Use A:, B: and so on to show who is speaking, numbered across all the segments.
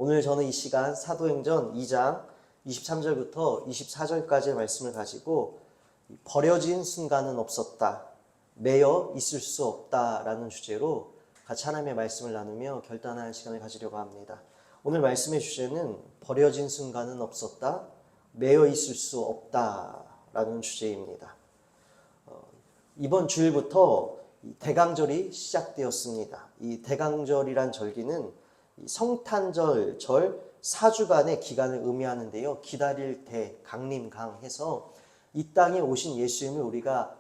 A: 오늘 저는 이 시간 사도행전 2장 23절부터 24절까지의 말씀을 가지고 버려진 순간은 없었다, 매여 있을 수 없다라는 주제로 같이 하나님의 말씀을 나누며 결단하는 시간을 가지려고 합니다. 오늘 말씀의 주제는 버려진 순간은 없었다, 매여 있을 수 없다라는 주제입니다. 이번 주일부터 대강절이 시작되었습니다. 이 대강절이란 절기는 성탄절 절 4주간의 기간을 의미하는데요. 기다릴 대, 강림강 해서 이 땅에 오신 예수님을 우리가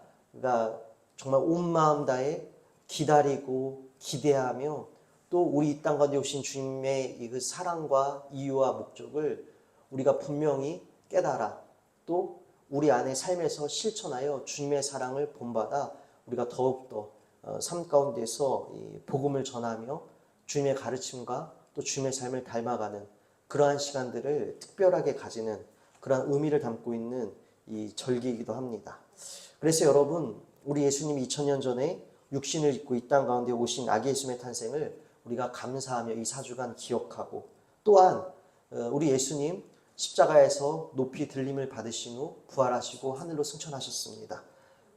A: 정말 온 마음 다해 기다리고 기대하며 또 우리 이 땅 가운데 오신 주님의 그 사랑과 이유와 목적을 우리가 분명히 깨달아 또 우리 안의 삶에서 실천하여 주님의 사랑을 본받아 우리가 더욱더 삶 가운데서 이 복음을 전하며 주님의 가르침과 또 주님의 삶을 닮아가는 그러한 시간들을 특별하게 가지는 그러한 의미를 담고 있는 이 절기이기도 합니다. 그래서 여러분, 우리 예수님이 2000년 전에 육신을 입고 이 땅 가운데 오신 아기 예수님의 탄생을 우리가 감사하며 이 4주간 기억하고, 또한 우리 예수님 십자가에서 높이 들림을 받으신 후 부활하시고 하늘로 승천하셨습니다.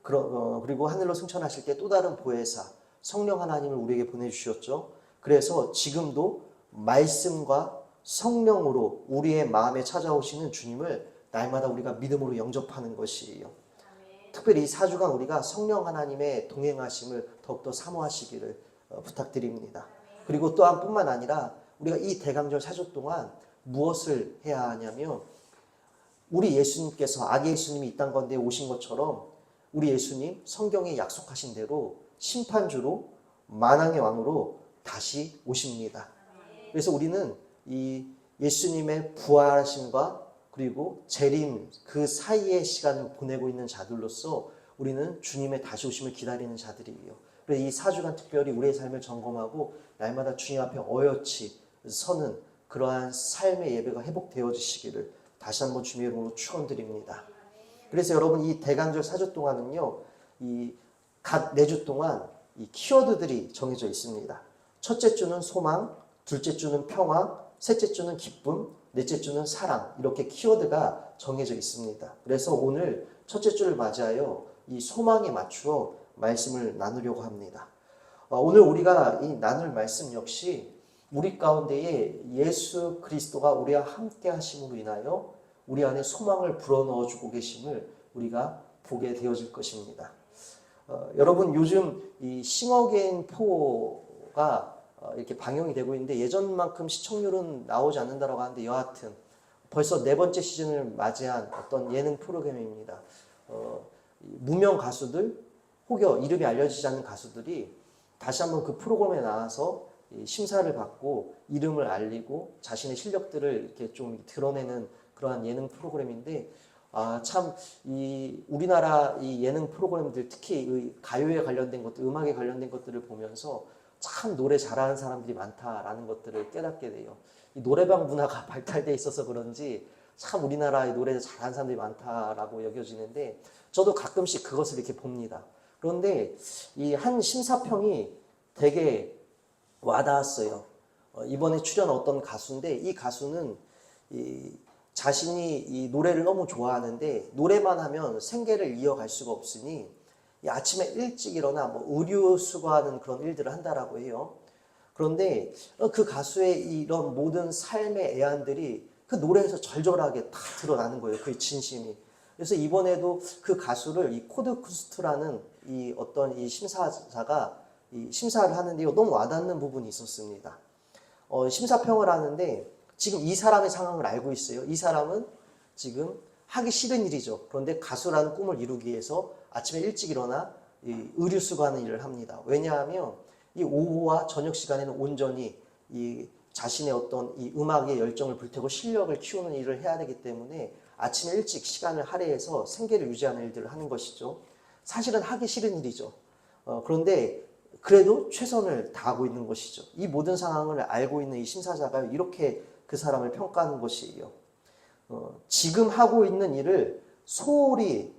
A: 그리고 하늘로 승천하실 때 또 다른 보혜사 성령 하나님을 우리에게 보내주셨죠. 그래서 지금도 말씀과 성령으로 우리의 마음에 찾아오시는 주님을 날마다 우리가 믿음으로 영접하는 것이에요. 특별히 이 4주간 우리가 성령 하나님의 동행하심을 더욱더 사모하시기를 부탁드립니다. 그리고 또한 뿐만 아니라 우리가 이 대강절 4주 동안 무엇을 해야 하냐면, 우리 예수님께서 아기 예수님이 이 땅 가운데 오신 것처럼 우리 예수님 성경에 약속하신 대로 심판주로 만왕의 왕으로 다시 오십니다. 그래서 우리는 이 예수님의 부활하심과 그리고 재림 그 사이의 시간을 보내고 있는 자들로서 우리는 주님의 다시 오심을 기다리는 자들이에요. 그래서 이 4주간 특별히 우리의 삶을 점검하고 날마다 주님 앞에 어여치 서는 그러한 삶의 예배가 회복되어지시기를 다시 한번 주님의 이름으로 축원드립니다. 그래서 여러분, 이 대강절 4주 동안은요, 이 각 4주 동안 이 키워드들이 정해져 있습니다. 첫째 주는 소망, 둘째 주는 평화, 셋째 주는 기쁨, 넷째 주는 사랑, 이렇게 키워드가 정해져 있습니다. 그래서 오늘 첫째 주를 맞이하여 이 소망에 맞추어 말씀을 나누려고 합니다. 오늘 우리가 이 나눌 말씀 역시 우리 가운데에 예수 그리스도가 우리와 함께 하심으로 인하여 우리 안에 소망을 불어넣어 주고 계심을 우리가 보게 되어질 것입니다. 여러분, 요즘 이 싱어게인 4가 이렇게 방영이 되고 있는데 예전만큼 시청률은 나오지 않는다고 하는데 여하튼 벌써 4번째 시즌을 맞이한 어떤 예능 프로그램입니다. 무명 가수들, 혹여 이름이 알려지지 않는 가수들이 다시 한번 그 프로그램에 나와서 심사를 받고 이름을 알리고 자신의 실력들을 이렇게 좀 드러내는 그러한 예능 프로그램인데, 참 이 우리나라 이 예능 프로그램들, 특히 가요에 관련된 것들, 음악에 관련된 것들을 보면서 참 노래 잘하는 사람들이 많다라는 것들을 깨닫게 돼요. 이 노래방 문화가 발달돼 있어서 그런지 참 우리나라의 노래 잘하는 사람들이 많다라고 여겨지는데, 저도 가끔씩 그것을 이렇게 봅니다. 그런데 이 한 심사평이 되게 와닿았어요. 이번에 출연 어떤 가수인데, 이 가수는 자신이 이 노래를 너무 좋아하는데 노래만 하면 생계를 이어갈 수가 없으니 아침에 일찍 일어나 의류 수거하는 그런 일들을 한다라고 해요. 그런데 그 가수의 이런 모든 삶의 애환들이 그 노래에서 절절하게 다 드러나는 거예요. 그 진심이. 그래서 이번에도 그 가수를 이 코드쿠스트라는 이 어떤 이 심사자가 이 심사를 하는데요, 너무 와닿는 부분이 있었습니다. 심사평을 하는데 지금 이 사람의 상황을 알고 있어요. 이 사람은 지금 하기 싫은 일이죠. 그런데 가수라는 꿈을 이루기 위해서 아침에 일찍 일어나 이 의류 수거하는 일을 합니다. 왜냐하면 이 오후와 저녁 시간에는 온전히 이 자신의 어떤 이 음악의 열정을 불태우고 실력을 키우는 일을 해야 되기 때문에 아침에 일찍 시간을 할애해서 생계를 유지하는 일들을 하는 것이죠. 사실은 하기 싫은 일이죠. 그런데 그래도 최선을 다하고 있는 것이죠. 이 모든 상황을 알고 있는 이 심사자가 이렇게 그 사람을 평가하는 것이에요. 지금 하고 있는 일을 소홀히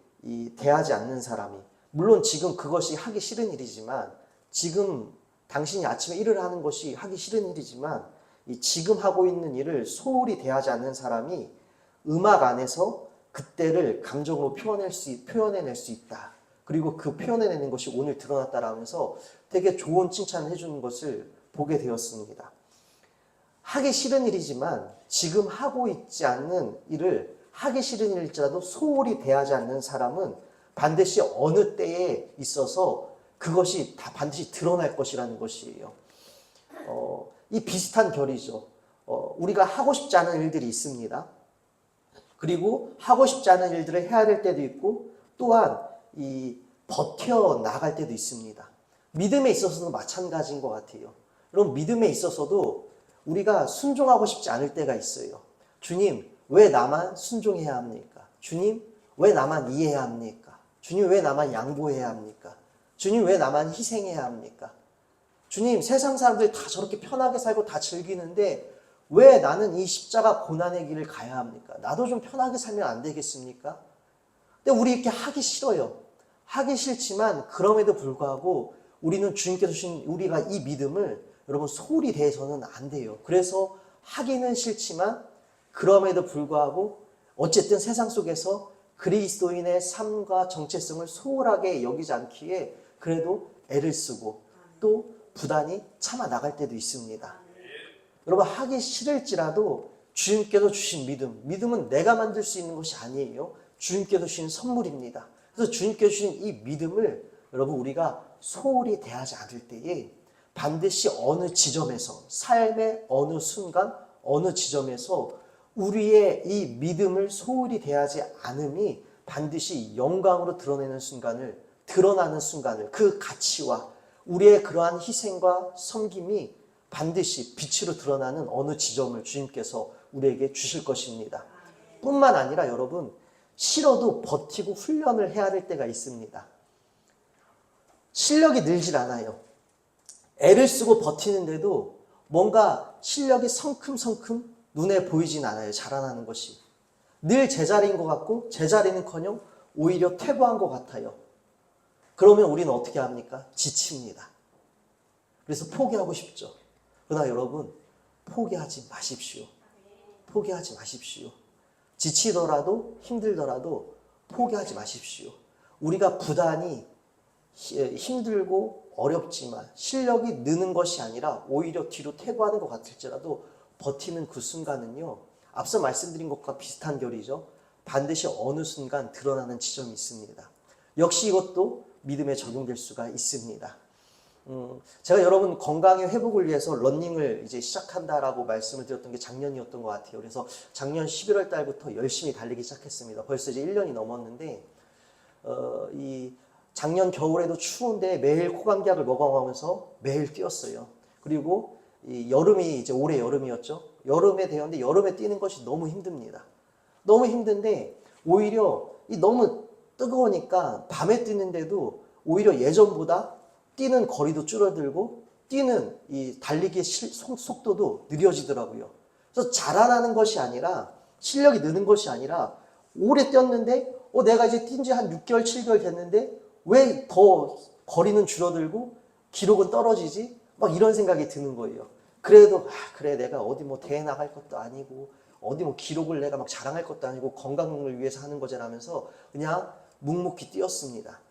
A: 대하지 않는 사람이, 물론 지금 그것이 하기 싫은 일이지만, 지금 당신이 아침에 일을 하는 것이 하기 싫은 일이지만 이 지금 하고 있는 일을 소홀히 대하지 않는 사람이 음악 안에서 그때를 감정으로 표현해낼 수 있다. 그리고 그 표현해내는 것이 오늘 드러났다라면서 되게 좋은 칭찬을 해주는 것을 보게 되었습니다. 하기 싫은 일이지만 지금 하고 있지 않는 일을 하기 싫은 일일지라도 소홀히 대하지 않는 사람은 반드시 어느 때에 있어서 그것이 다 반드시 드러날 것이라는 것이에요. 이 비슷한 결이죠. 우리가 하고 싶지 않은 일들이 있습니다. 그리고 하고 싶지 않은 일들을 해야 될 때도 있고 또한 이 버텨 나갈 때도 있습니다. 믿음에 있어서도 마찬가지인 것 같아요. 여러분 믿음에 있어서도 우리가 순종하고 싶지 않을 때가 있어요. 주님 왜 나만 순종해야 합니까? 주님 왜 나만 이해해야 합니까? 주님 왜 나만 양보해야 합니까? 주님 왜 나만 희생해야 합니까? 주님 세상 사람들이 다 저렇게 편하게 살고 다 즐기는데 왜 나는 이 십자가 고난의 길을 가야 합니까? 나도 좀 편하게 살면 안 되겠습니까? 근데 우리 이렇게 하기 싫어요. 하기 싫지만 그럼에도 불구하고 우리는 주님께서 주신 우리가 이 믿음을 여러분 소홀히 대해서는 안 돼요. 그래서 하기는 싫지만 그럼에도 불구하고 어쨌든 세상 속에서 그리스도인의 삶과 정체성을 소홀하게 여기지 않기에 그래도 애를 쓰고 또 부단히 참아 나갈 때도 있습니다. 여러분 하기 싫을지라도 주님께서 주신 믿음은 내가 만들 수 있는 것이 아니에요. 주님께서 주신 선물입니다. 그래서 주님께서 주신 이 믿음을 여러분 우리가 소홀히 대하지 않을 때에 반드시 어느 지점에서 삶의 어느 순간 어느 지점에서 우리의 이 믿음을 소홀히 대하지 않음이 반드시 영광으로 드러나는 순간을 그 가치와 우리의 그러한 희생과 섬김이 반드시 빛으로 드러나는 어느 지점을 주님께서 우리에게 주실 것입니다. 뿐만 아니라 여러분 싫어도 버티고 훈련을 해야 될 때가 있습니다. 실력이 늘질 않아요. 애를 쓰고 버티는데도 뭔가 실력이 성큼성큼 눈에 보이진 않아요. 자라나는 것이. 늘 제자리인 것 같고 제자리는커녕 오히려 퇴보한 것 같아요. 그러면 우리는 어떻게 합니까? 지칩니다. 그래서 포기하고 싶죠. 그러나 여러분 포기하지 마십시오. 포기하지 마십시오. 지치더라도 힘들더라도 포기하지 마십시오. 우리가 부단히 힘들고 어렵지만 실력이 느는 것이 아니라 오히려 뒤로 퇴보하는 것 같을지라도 버티는 그 순간은요. 앞서 말씀드린 것과 비슷한 결이죠. 반드시 어느 순간 드러나는 지점이 있습니다. 역시 이것도 믿음에 적용될 수가 있습니다. 제가 여러분 건강의 회복을 위해서 러닝을 이제 시작한다라고 말씀을 드렸던 게 작년이었던 것 같아요. 그래서 작년 11월 달부터 열심히 달리기 시작했습니다. 벌써 이제 1년이 넘었는데, 이 작년 겨울에도 추운데 매일 코감기약을 먹어가면서 매일 뛰었어요. 그리고 이 여름이 이제 올해 여름이었죠. 여름에 되었는데 여름에 뛰는 것이 너무 힘듭니다. 너무 힘든데 오히려 이 너무 뜨거우니까 밤에 뛰는데도 오히려 예전보다 뛰는 거리도 줄어들고 뛰는 이 달리기의 속도도 느려지더라고요. 그래서 자라나는 것이 아니라 실력이 느는 것이 아니라 오래 뛰었는데 내가 이제 뛴 지 한 6개월, 7개월 됐는데 왜 더 거리는 줄어들고 기록은 떨어지지? 막 이런 생각이 드는 거예요. 그래도 그래 내가 어디 뭐 대회 나갈 것도 아니고 어디 뭐 기록을 내가 막 자랑할 것도 아니고 건강을 위해서 하는 거잖아면서 그냥 묵묵히 뛰었습니다.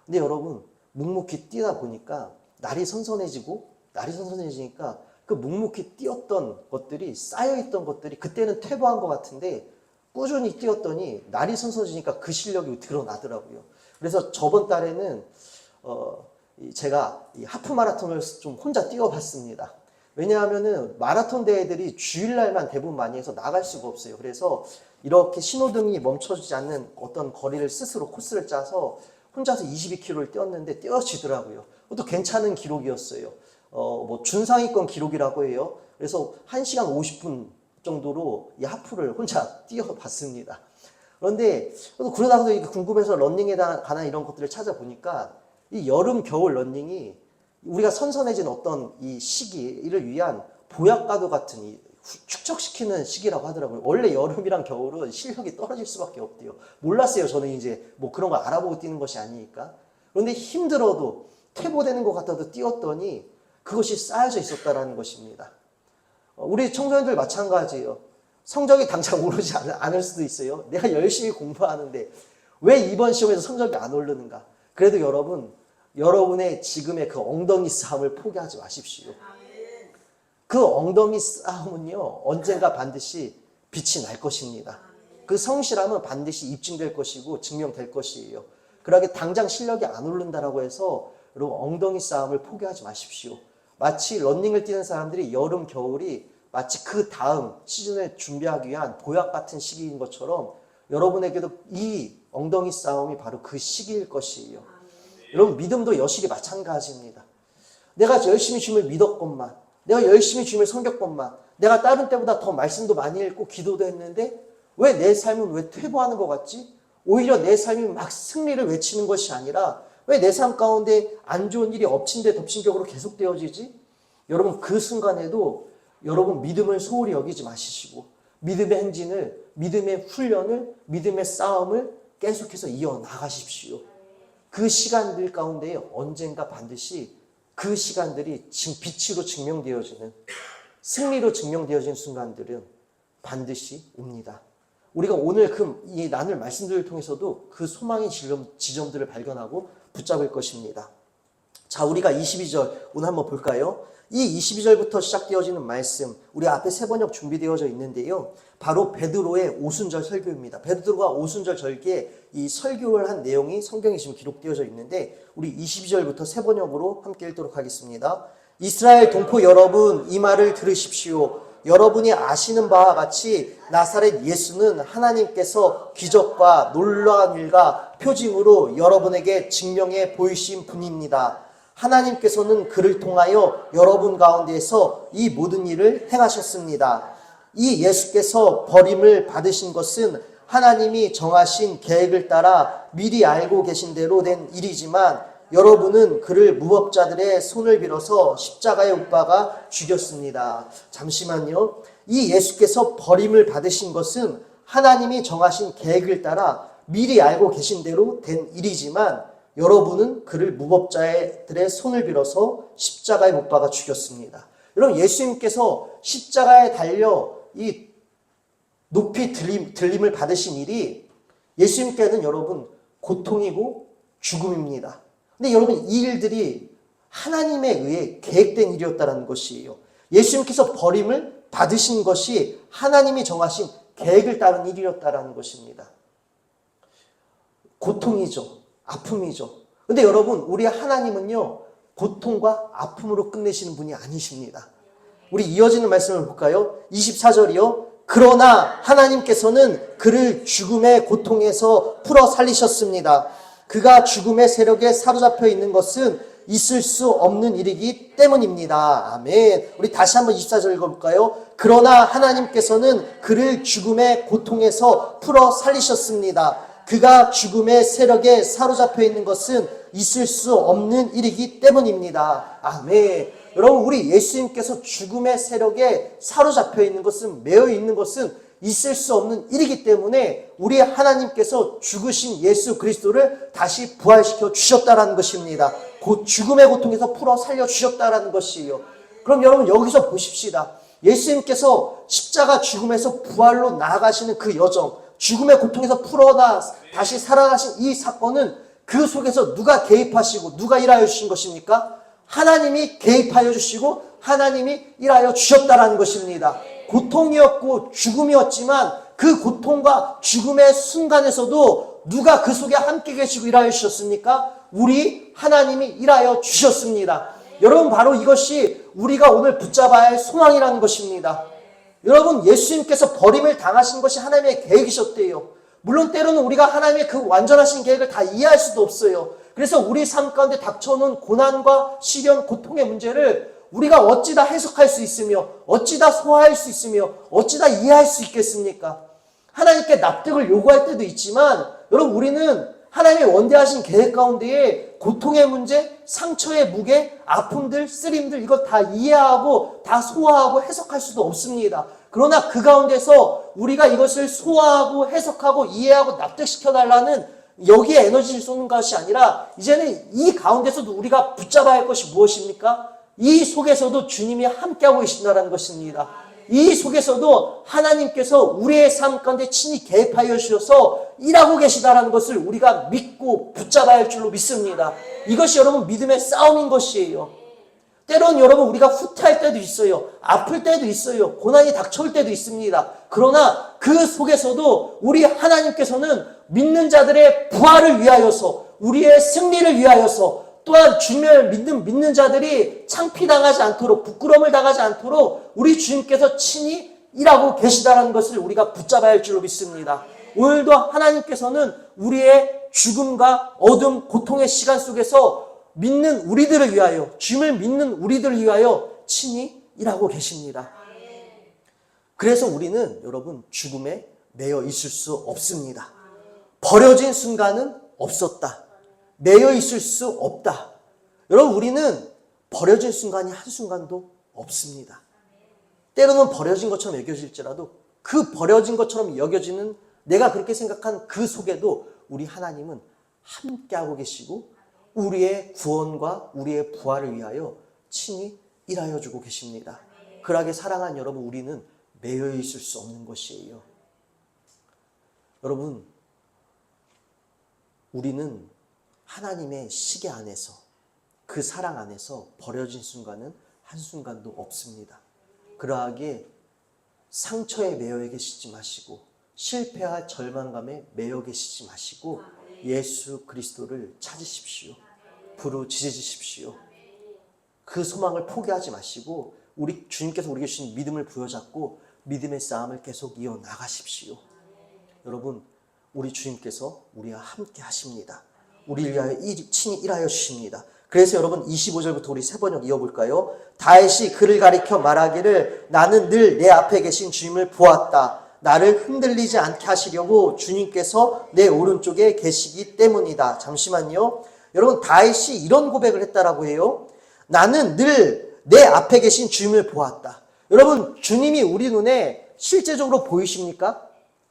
A: 근데 여러분 묵묵히 뛰다 보니까 날이 선선해지니까 그 묵묵히 뛰었던 것들이 쌓여있던 것들이 그때는 퇴보한 것 같은데 꾸준히 뛰었더니 날이 선선해지니까 그 실력이 드러나더라고요. 그래서 저번 달에는 제가 이 하프 마라톤을 좀 혼자 뛰어봤습니다. 왜냐하면은 마라톤 대회들이 주일날만 대부분 많이 해서 나갈 수가 없어요. 그래서 이렇게 신호등이 멈춰지지 않는 어떤 거리를 스스로 코스를 짜서 혼자서 22km를 뛰었는데 뛰어지더라고요. 그것도 괜찮은 기록이었어요. 뭐 준상위권 기록이라고 해요. 그래서 1시간 50분 정도로 이 하프를 혼자 뛰어봤습니다. 그런데 그러다가도 궁금해서 러닝에 관한 이런 것들을 찾아보니까 이 여름 겨울 러닝이 우리가 선선해진 어떤 이 시기를 위한 보약과도 같은 이 축적시키는 시기라고 하더라고요. 원래 여름이랑 겨울은 실력이 떨어질 수밖에 없대요. 몰랐어요. 저는 이제 뭐 그런 걸 알아보고 뛰는 것이 아니니까. 그런데 힘들어도 퇴보되는 것 같아도 뛰었더니 그것이 쌓여져 있었다라는 것입니다. 우리 청소년들 마찬가지예요. 성적이 당장 오르지 않을 수도 있어요. 내가 열심히 공부하는데 왜 이번 시험에서 성적이 안 오르는가? 그래도 여러분, 여러분의 지금의 그 엉덩이 싸움을 포기하지 마십시오. 그 엉덩이 싸움은요, 언젠가 반드시 빛이 날 것입니다. 그 성실함은 반드시 입증될 것이고 증명될 것이에요. 그러게 당장 실력이 안 오른다라고 해서 여러분 엉덩이 싸움을 포기하지 마십시오. 마치 러닝을 뛰는 사람들이 여름, 겨울이 마치 그 다음 시즌을 준비하기 위한 보약 같은 시기인 것처럼 여러분에게도 이 엉덩이 싸움이 바로 그 시기일 것이에요. 여러분 믿음도 여실히 마찬가지입니다. 내가 열심히 주님을 믿었건만, 내가 열심히 주님을 섬겼건만, 내가 다른 때보다 더 말씀도 많이 읽고 기도도 했는데 왜 내 삶은 왜 퇴보하는 것 같지? 오히려 내 삶이 막 승리를 외치는 것이 아니라 왜 내 삶 가운데 안 좋은 일이 엎친 데 덮친 격으로 계속되어지지? 여러분 그 순간에도 여러분 믿음을 소홀히 여기지 마시고 믿음의 행진을, 믿음의 훈련을, 믿음의 싸움을 계속해서 이어나가십시오. 그 시간들 가운데 언젠가 반드시 그 시간들이 빛으로 증명되어지는, 승리로 증명되어지는 순간들은 반드시 옵니다. 우리가 오늘 이 나눌 말씀들을 통해서도 그 소망의 지점들을 발견하고 붙잡을 것입니다. 자, 우리가 22절 오늘 한번 볼까요? 이 22절부터 시작되어지는 말씀, 우리 앞에 세 번역 준비되어져 있는데요. 바로 베드로의 오순절 설교입니다. 베드로가 오순절 절기에 이 설교를 한 내용이 성경에 지금 기록되어져 있는데 우리 22절부터 세 번역으로 함께 읽도록 하겠습니다. 이스라엘 동포 여러분, 이 말을 들으십시오. 여러분이 아시는 바와 같이 나사렛 예수는 하나님께서 기적과 놀라운 일과 표징으로 여러분에게 증명해 보이신 분입니다. 하나님께서는 그를 통하여 여러분 가운데에서 이 모든 일을 행하셨습니다. 이 예수께서 버림을 받으신 것은 하나님이 정하신 계획을 따라 미리 알고 계신 대로 된 일이지만 여러분은 그를 무법자들의 손을 빌어서 십자가에 못 박아 죽였습니다. 잠시만요. 이 예수께서 버림을 받으신 것은 하나님이 정하신 계획을 따라 미리 알고 계신 대로 된 일이지만 여러분은 그를 무법자들의 손을 빌어서 십자가에 못 박아 죽였습니다. 여러분 예수님께서 십자가에 달려 이 높이 들림을 받으신 일이 예수님께는 여러분 고통이고 죽음입니다. 근데 여러분 이 일들이 하나님에 의해 계획된 일이었다는 것이에요. 예수님께서 버림을 받으신 것이 하나님이 정하신 계획을 따른 일이었다는 것입니다. 고통이죠. 아픔이죠. 근데 여러분 우리 하나님은요 고통과 아픔으로 끝내시는 분이 아니십니다. 우리 이어지는 말씀을 볼까요? 24절이요. 그러나 하나님께서는 그를 죽음의 고통에서 풀어 살리셨습니다. 그가 죽음의 세력에 사로잡혀 있는 것은 있을 수 없는 일이기 때문입니다. 아멘. 우리 다시 한번 24절 읽어볼까요? 그러나 하나님께서는 그를 죽음의 고통에서 풀어 살리셨습니다. 그가 죽음의 세력에 사로잡혀 있는 것은 있을 수 없는 일이기 때문입니다. 아멘. 여러분 우리 예수님께서 죽음의 세력에 사로잡혀 있는 것은, 매여 있는 것은 있을 수 없는 일이기 때문에 우리 하나님께서 죽으신 예수 그리스도를 다시 부활시켜 주셨다라는 것입니다. 곧 죽음의 고통에서 풀어 살려 주셨다라는 것이에요. 그럼 여러분 여기서 보십시다. 예수님께서 십자가 죽음에서 부활로 나아가시는 그 여정, 죽음의 고통에서 풀어나 다시 살아가신 이 사건은 그 속에서 누가 개입하시고 누가 일하여 주신 것입니까? 하나님이 개입하여 주시고 하나님이 일하여 주셨다라는 것입니다. 고통이었고 죽음이었지만 그 고통과 죽음의 순간에서도 누가 그 속에 함께 계시고 일하여 주셨습니까? 우리 하나님이 일하여 주셨습니다. 여러분 바로 이것이 우리가 오늘 붙잡아야 할 소망이라는 것입니다. 여러분 예수님께서 버림을 당하신 것이 하나님의 계획이셨대요. 물론 때로는 우리가 하나님의 그 완전하신 계획을 다 이해할 수도 없어요. 그래서 우리 삶 가운데 닥쳐오는 고난과 시련, 고통의 문제를 우리가 어찌다 해석할 수 있으며 어찌다 소화할 수 있으며 어찌다 이해할 수 있겠습니까? 하나님께 납득을 요구할 때도 있지만 여러분 우리는 하나님의 원대하신 계획 가운데에 고통의 문제, 상처의 무게, 아픔들, 쓰림들 이걸 다 이해하고 다 소화하고 해석할 수도 없습니다. 그러나 그 가운데서 우리가 이것을 소화하고 해석하고 이해하고 납득시켜달라는 여기에 에너지를 쏟는 것이 아니라 이제는 이 가운데서도 우리가 붙잡아야 할 것이 무엇입니까? 이 속에서도 주님이 함께하고 계신다는 것입니다. 이 속에서도 하나님께서 우리의 삶 가운데 친히 개입하여 주셔서 일하고 계시다라는 것을 우리가 믿고 붙잡아야 할 줄로 믿습니다. 이것이 여러분 믿음의 싸움인 것이에요. 때론 여러분 우리가 후퇴할 때도 있어요. 아플 때도 있어요. 고난이 닥쳐올 때도 있습니다. 그러나 그 속에서도 우리 하나님께서는 믿는 자들의 부활을 위하여서, 우리의 승리를 위하여서, 또한 주님을 믿는 자들이 창피당하지 않도록, 부끄러움을 당하지 않도록 우리 주님께서 친히 일하고 계시다는 것을 우리가 붙잡아야 할 줄로 믿습니다. 오늘도 하나님께서는 우리의 죽음과 어둠, 고통의 시간 속에서 믿는 우리들을 위하여, 주님을 믿는 우리들을 위하여 친히 일하고 계십니다. 그래서 우리는 여러분 죽음에 매여 있을 수 없습니다. 버려진 순간은 없었다. 매여 있을 수 없다. 여러분 우리는 버려진 순간이 한순간도 없습니다. 때로는 버려진 것처럼 여겨질지라도 그 버려진 것처럼 여겨지는 내가 그렇게 생각한 그 속에도 우리 하나님은 함께하고 계시고 우리의 구원과 우리의 부활을 위하여 친히 일하여 주고 계십니다. 그러하게 사랑하는 여러분 우리는 매여 있을 수 없는 것이에요. 여러분 우리는 하나님의 시계 안에서 그 사랑 안에서 버려진 순간은 한순간도 없습니다. 그러하게 상처에 매여 계시지 마시고 실패와 절망감에 매여 계시지 마시고 예수 그리스도를 찾으십시오. 부르짖으십시오. 그 소망을 포기하지 마시고 우리 주님께서 우리에게 주신 믿음을 부여잡고 믿음의 싸움을 계속 이어나가십시오. 여러분 우리 주님께서 우리와 함께 하십니다. 우리를 위하여 친히 일하여 주십니다. 그래서 여러분 25절부터 우리 세 번역 이어볼까요? 다윗이 그를 가리켜 말하기를 나는 늘 내 앞에 계신 주님을 보았다. 나를 흔들리지 않게 하시려고 주님께서 내 오른쪽에 계시기 때문이다. 잠시만요. 여러분 다윗이 이런 고백을 했다라고 해요. 나는 늘 내 앞에 계신 주님을 보았다. 여러분 주님이 우리 눈에 실제적으로 보이십니까?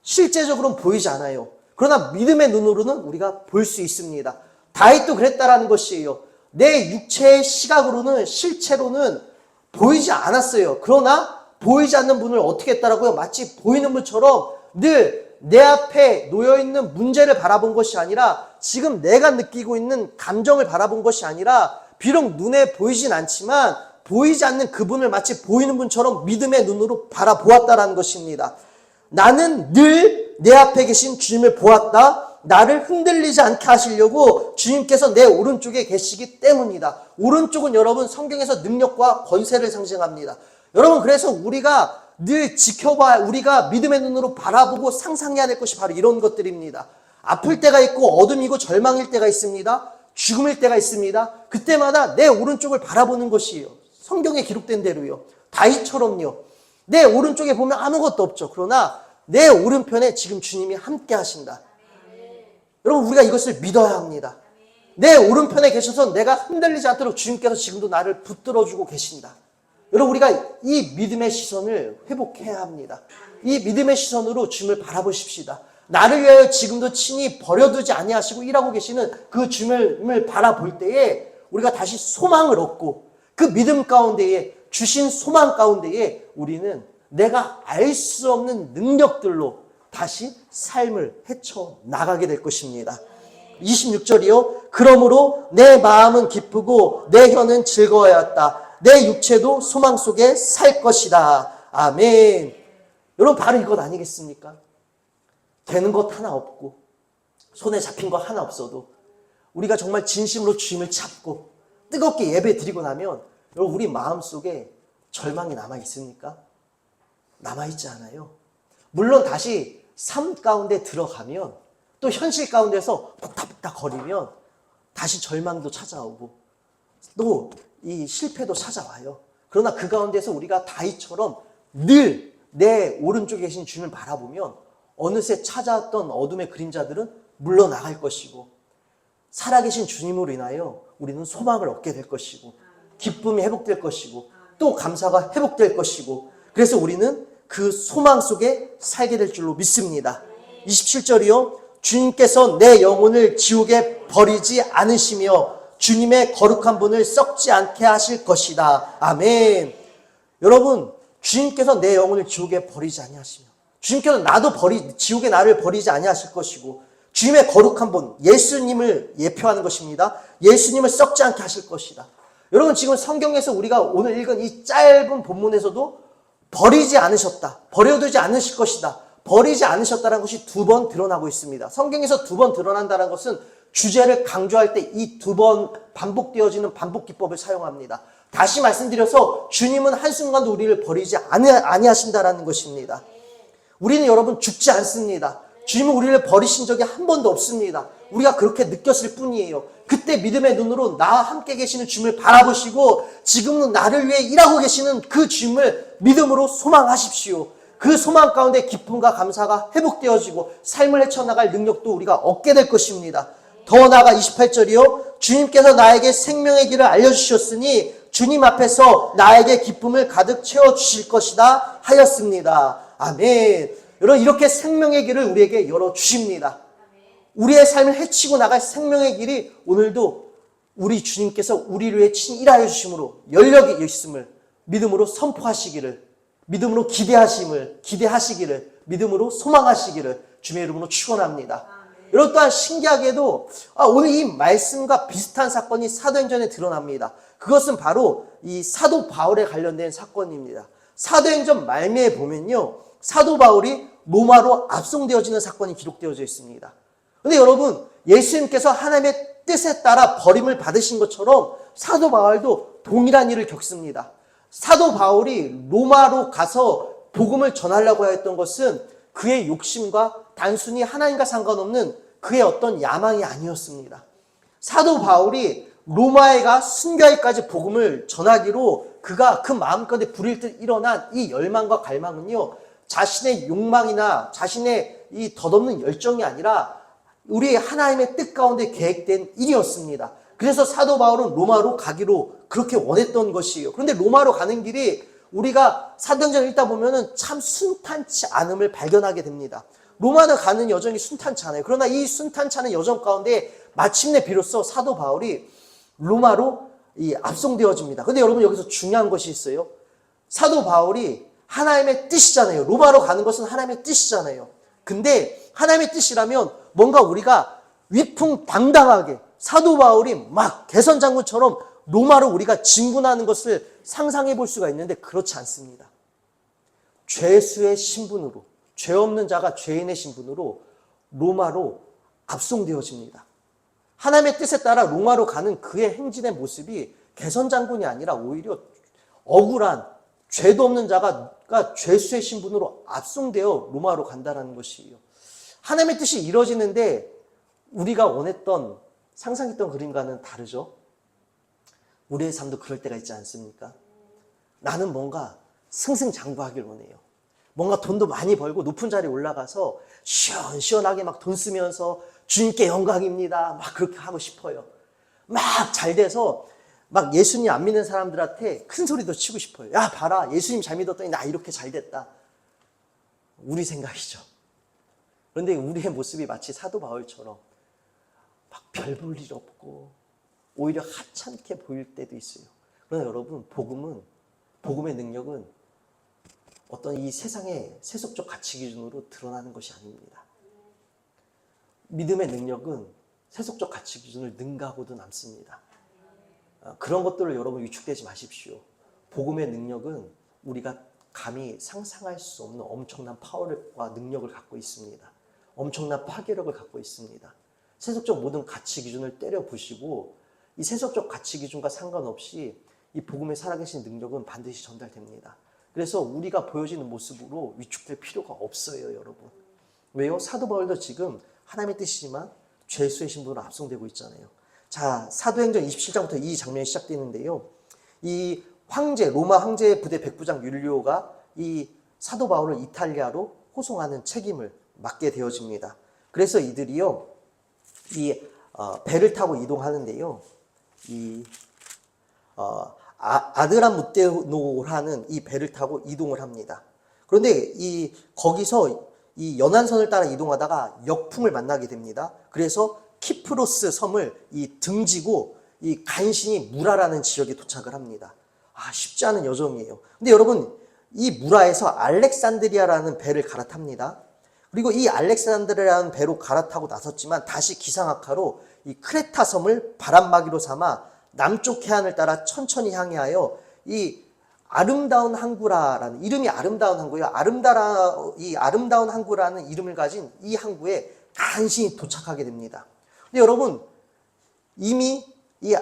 A: 실제적으로는 보이지 않아요. 그러나 믿음의 눈으로는 우리가 볼 수 있습니다. 다윗도 그랬다라는 것이에요. 내 육체의 시각으로는 실체로는 보이지 않았어요. 그러나 보이지 않는 분을 어떻게 했다라고요? 마치 보이는 분처럼 늘 내 앞에 놓여있는 문제를 바라본 것이 아니라 지금 내가 느끼고 있는 감정을 바라본 것이 아니라 비록 눈에 보이진 않지만 보이지 않는 그분을 마치 보이는 분처럼 믿음의 눈으로 바라보았다라는 것입니다. 나는 늘 내 앞에 계신 주님을 보았다. 나를 흔들리지 않게 하시려고 주님께서 내 오른쪽에 계시기 때문이다. 오른쪽은 여러분 성경에서 능력과 권세를 상징합니다. 여러분 그래서 우리가 늘 지켜봐야 우리가 믿음의 눈으로 바라보고 상상해야 될 것이 바로 이런 것들입니다. 아플 때가 있고 어둠이고 절망일 때가 있습니다. 죽음일 때가 있습니다. 그때마다 내 오른쪽을 바라보는 것이에요. 성경에 기록된 대로요. 다윗처럼요. 내 오른쪽에 보면 아무것도 없죠. 그러나 내 오른편에 지금 주님이 함께 하신다. 여러분 우리가 이것을 믿어야 합니다. 내 오른편에 계셔서 내가 흔들리지 않도록 주님께서 지금도 나를 붙들어주고 계신다. 여러분 우리가 이 믿음의 시선을 회복해야 합니다. 이 믿음의 시선으로 주님을 바라보십시다. 나를 위하여 지금도 친히 버려두지 아니하시고 일하고 계시는 그 주님을 바라볼 때에 우리가 다시 소망을 얻고 그 믿음 가운데에 주신 소망 가운데에 우리는 내가 알 수 없는 능력들로 다시 삶을 헤쳐나가게 될 것입니다. 26절이요. 그러므로 내 마음은 기쁘고 내 혀는 즐거워하였다. 내 육체도 소망 속에 살 것이다. 아멘. 여러분 바로 이것 아니겠습니까? 되는 것 하나 없고 손에 잡힌 것 하나 없어도 우리가 정말 진심으로 주님을 찾고 뜨겁게 예배 드리고 나면 여러분 우리 마음속에 절망이 남아있습니까? 남아있지 않아요. 물론 다시 삶 가운데 들어가면 또 현실 가운데서 복닥복닥 거리면 다시 절망도 찾아오고 또 이 실패도 찾아와요. 그러나 그 가운데서 우리가 다윗처럼 늘 내 오른쪽에 계신 주님을 바라보면 어느새 찾아왔던 어둠의 그림자들은 물러나갈 것이고 살아계신 주님으로 인하여 우리는 소망을 얻게 될 것이고 기쁨이 회복될 것이고 또 감사가 회복될 것이고 그래서 우리는 그 소망 속에 살게 될 줄로 믿습니다. 27절이요. 주님께서 내 영혼을 지옥에 버리지 않으시며 주님의 거룩한 분을 썩지 않게 하실 것이다. 아멘. 여러분 주님께서 내 영혼을 지옥에 버리지 아니하시며 주님께서 지옥에 나를 버리지 아니하실 것이고 주님의 거룩한 본 예수님을 예표하는 것입니다. 예수님을 썩지 않게 하실 것이다. 여러분 지금 성경에서 우리가 오늘 읽은 이 짧은 본문에서도 버리지 않으셨다. 버려두지 않으실 것이다. 버리지 않으셨다는 것이 2번 드러나고 있습니다. 성경에서 2번 드러난다는 것은 주제를 강조할 때 이 2번 반복되어지는 반복 기법을 사용합니다. 다시 말씀드려서 주님은 한순간도 우리를 버리지 아니하신다라는 것입니다. 우리는 여러분 죽지 않습니다. 주님은 우리를 버리신 적이 한 번도 없습니다. 우리가 그렇게 느꼈을 뿐이에요. 그때 믿음의 눈으로 나와 함께 계시는 주님을 바라보시고 지금은 나를 위해 일하고 계시는 그 주님을 믿음으로 소망하십시오. 그 소망 가운데 기쁨과 감사가 회복되어지고 삶을 헤쳐나갈 능력도 우리가 얻게 될 것입니다. 더 나아가 28절이요. 주님께서 나에게 생명의 길을 알려주셨으니 주님 앞에서 나에게 기쁨을 가득 채워주실 것이다 하였습니다. 아멘. 여러분 이렇게 생명의 길을 우리에게 열어주십니다. 우리의 삶을 헤치고 나갈 생명의 길이 오늘도 우리 주님께서 우리를 위해 친히 일하여 주심으로 열력이 있음을 믿음으로 선포하시기를, 믿음으로 기대하시기를, 믿음으로 소망하시기를 주님의 이름으로 축원합니다. 여러분 또한 신기하게도 오늘 이 말씀과 비슷한 사건이 사도행전에 드러납니다. 그것은 바로 이 사도 바울에 관련된 사건입니다. 사도행전 말미에 보면요, 사도 바울이 로마로 압송되어지는 사건이 기록되어져 있습니다. 근데 여러분 예수님께서 하나님의 뜻에 따라 버림을 받으신 것처럼 사도 바울도 동일한 일을 겪습니다. 사도 바울이 로마로 가서 복음을 전하려고 했던 것은 그의 욕심과 단순히 하나님과 상관없는 그의 어떤 야망이 아니었습니다. 사도 바울이 로마에 가 순교하기까지 복음을 전하기로 그가 그 마음가운데 불일 듯 일어난 이 열망과 갈망은요, 자신의 욕망이나 자신의 이 덧없는 열정이 아니라 우리 하나님의 뜻 가운데 계획된 일이었습니다. 그래서 사도 바울은 로마로 가기로 그렇게 원했던 것이에요. 그런데 로마로 가는 길이 우리가 사도행전을 읽다 보면은 참 순탄치 않음을 발견하게 됩니다. 로마로 가는 여정이 순탄치 않아요. 그러나 이 순탄치 않은 여정 가운데 마침내 비로소 사도 바울이 로마로 압송되어집니다. 근데 여러분 여기서 중요한 것이 있어요. 사도 바울이 하나님의 뜻이잖아요. 로마로 가는 것은 하나님의 뜻이잖아요. 근데 하나님의 뜻이라면 뭔가 우리가 위풍당당하게 사도 바울이 막 개선장군처럼 로마로 우리가 진군하는 것을 상상해 볼 수가 있는데 그렇지 않습니다. 죄수의 신분으로, 죄 없는 자가 죄인의 신분으로 로마로 압송되어집니다. 하나님의 뜻에 따라 로마로 가는 그의 행진의 모습이 개선장군이 아니라 오히려 억울한 죄도 없는 자가 죄수의 신분으로 압송되어 로마로 간다는 것이에요. 하나님의 뜻이 이루어지는데 우리가 원했던 상상했던 그림과는 다르죠. 우리의 삶도 그럴 때가 있지 않습니까? 나는 뭔가 승승장구하길 원해요. 뭔가 돈도 많이 벌고 높은 자리에 올라가서 시원시원하게 막 돈 쓰면서 주님께 영광입니다. 막 그렇게 하고 싶어요. 막 잘 돼서 막 예수님 안 믿는 사람들한테 큰 소리도 치고 싶어요. 야 봐라, 예수님 잘 믿었더니 나 이렇게 잘 됐다. 우리 생각이죠. 그런데 우리의 모습이 마치 사도 바울처럼 막 별 볼 일 없고 오히려 하찮게 보일 때도 있어요. 그러나 여러분 복음의 능력은 어떤 이 세상의 세속적 가치 기준으로 드러나는 것이 아닙니다. 믿음의 능력은 세속적 가치 기준을 능가하고도 남습니다. 그런 것들을 여러분 위축되지 마십시오. 복음의 능력은 우리가 감히 상상할 수 없는 엄청난 파워와 능력을 갖고 있습니다. 엄청난 파괴력을 갖고 있습니다. 세속적 모든 가치 기준을 때려부시고 이 세속적 가치 기준과 상관없이 이 복음의 살아계신 능력은 반드시 전달됩니다. 그래서 우리가 보여지는 모습으로 위축될 필요가 없어요, 여러분. 왜요? 사도 바울도 지금 하나님의 뜻이지만 죄수의 신분으로 압송되고 있잖아요. 자, 사도행전 27장부터 이 장면이 시작되는데요. 이 로마 황제 부대 백부장 율리오가 이 사도 바울을 이탈리아로 호송하는 책임을 맡게 되어집니다. 그래서 이들이요, 배를 타고 이동하는데요. 아드람무테노라는 이 배를 타고 이동을 합니다. 그런데 거기서 이 연안선을 따라 이동하다가 역풍을 만나게 됩니다. 그래서 키프로스 섬을 등지고 간신히 무라라는 지역에 도착을 합니다. 쉽지 않은 여정이에요. 근데 여러분, 이 무라에서 알렉산드리아라는 배를 갈아탑니다. 그리고 이 알렉산드리아라는 배로 갈아타고 나섰지만 다시 기상악화로 이 크레타 섬을 바람막이로 삼아 남쪽 해안을 따라 천천히 항해하여 이 아름다운 항구라라는, 이름이 아름다운 항구예요. 이 아름다운 항구라는 이름을 가진 이 항구에 간신히 도착하게 됩니다. 근데 여러분, 이미 이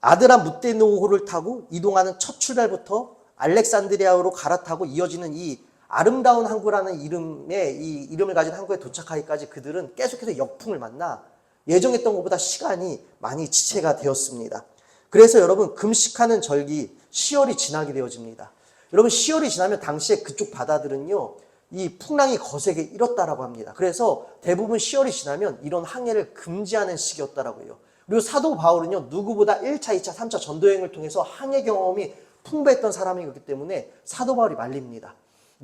A: 아드라무테노호를 타고 이동하는 첫 출발부터 알렉산드리아로 갈아타고 이어지는 이 아름다운 항구라는 이름을 가진 항구에 도착하기까지 그들은 계속해서 역풍을 만나 예정했던 것보다 시간이 많이 지체가 되었습니다. 그래서 여러분, 금식하는 절기 10월이 지나게 되어집니다. 여러분, 10월이 지나면 당시에 그쪽 바다들은요, 이 풍랑이 거세게 일었다라고 합니다. 그래서 대부분 10월이 지나면 이런 항해를 금지하는 시기였다라고 해요. 그리고 사도 바울은요, 누구보다 1차, 2차, 3차 전도여행을 통해서 항해 경험이 풍부했던 사람이기 때문에 사도 바울이 말립니다.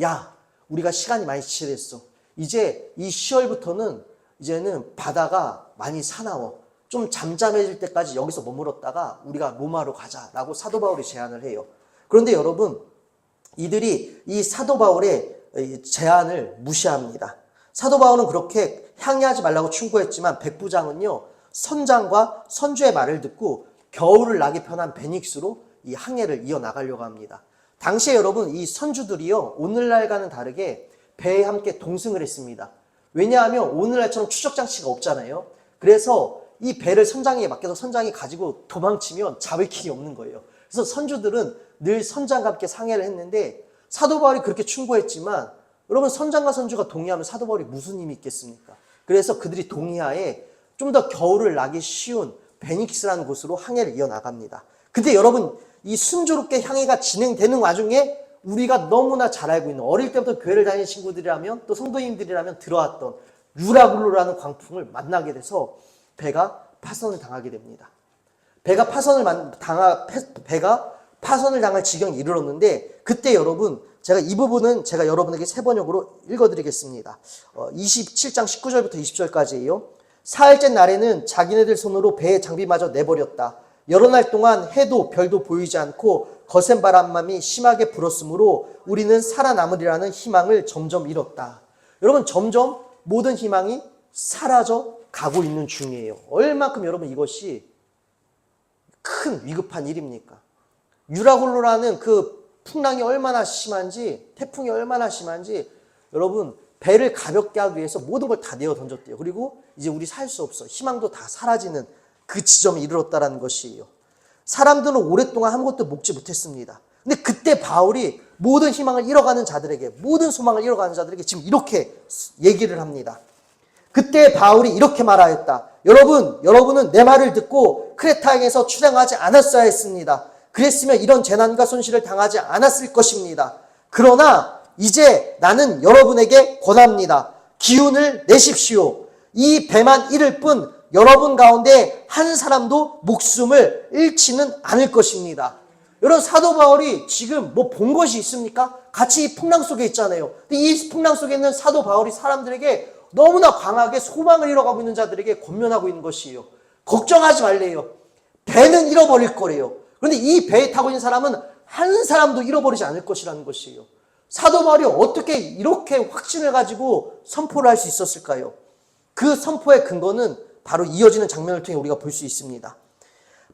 A: 야, 우리가 시간이 많이 지체됐어. 이제 이 10월부터는 이제는 바다가 많이 사나워. 좀 잠잠해질 때까지 여기서 머물렀다가 우리가 로마로 가자라고 사도 바울이 제안을 해요. 그런데 여러분, 이들이 이 사도 바울의 제안을 무시합니다. 사도 바울은 그렇게 항해하지 말라고 충고했지만 백부장은요, 선장과 선주의 말을 듣고 겨울을 나기 편한 베닉스로 이 항해를 이어나가려고 합니다. 당시에 여러분, 이 선주들이요, 오늘날과는 다르게 배에 함께 동승을 했습니다. 왜냐하면 오늘날처럼 추적장치가 없잖아요. 그래서 이 배를 선장에게 맡겨서 선장이 가지고 도망치면 잡을 길이 없는 거예요. 그래서 선주들은 늘 선장과 함께 상해를 했는데, 사도 바울이 그렇게 충고했지만 여러분, 선장과 선주가 동의하면 사도 바울이 무슨 힘이 있겠습니까? 그래서 그들이 동의하에 좀 더 겨울을 나기 쉬운 베닉스라는 곳으로 항해를 이어나갑니다. 근데 여러분, 이 순조롭게 항해가 진행되는 와중에 우리가 너무나 잘 알고 있는, 어릴 때부터 교회를 다니는 친구들이라면 또 성도님들이라면 들어왔던 유라굴로라는 광풍을 만나게 돼서 배가 파선을 당하게 됩니다. 배가 파선을 당할 지경에 이르렀는데, 그때 여러분, 제가 이 부분은 제가 여러분에게 세 번역으로 읽어드리겠습니다. 27장 19절부터 20절까지예요. 사흘째 날에는 자기네들 손으로 배의 장비마저 내버렸다. 여러 날 동안 해도 별도 보이지 않고 거센 바람만이 심하게 불었으므로 우리는 살아남으리라는 희망을 점점 잃었다. 여러분, 점점 모든 희망이 사라져 가고 있는 중이에요. 얼마큼 여러분 이것이 큰 위급한 일입니까? 유라굴로라는 그 풍랑이 얼마나 심한지, 태풍이 얼마나 심한지, 여러분, 배를 가볍게 하기 위해서 모든 걸 다 내어 던졌대요. 그리고 이제 우리 살 수 없어. 희망도 다 사라지는 그 지점에 이르렀다라는 것이에요. 사람들은 오랫동안 아무것도 먹지 못했습니다. 근데 그때 바울이 모든 희망을 잃어가는 자들에게, 모든 소망을 잃어가는 자들에게 지금 이렇게 얘기를 합니다. 그때 바울이 이렇게 말하였다. 여러분은 내 말을 듣고 크레타에서 출항하지 않았어야 했습니다. 그랬으면 이런 재난과 손실을 당하지 않았을 것입니다. 그러나 이제 나는 여러분에게 권합니다. 기운을 내십시오. 이 배만 잃을 뿐 여러분 가운데 한 사람도 목숨을 잃지는 않을 것입니다. 여러분, 사도 바울이 지금 뭐 본 것이 있습니까? 같이 이 풍랑 속에 있잖아요. 근데 이 풍랑 속에 있는 사도 바울이 사람들에게 너무나 강하게 소망을 잃어가고 있는 자들에게 권면하고 있는 것이에요. 걱정하지 말래요. 배는 잃어버릴 거래요. 그런데 이 배에 타고 있는 사람은 한 사람도 잃어버리지 않을 것이라는 것이에요. 사도 바울이 어떻게 이렇게 확신을 가지고 선포를 할 수 있었을까요? 그 선포의 근거는 바로 이어지는 장면을 통해 우리가 볼 수 있습니다.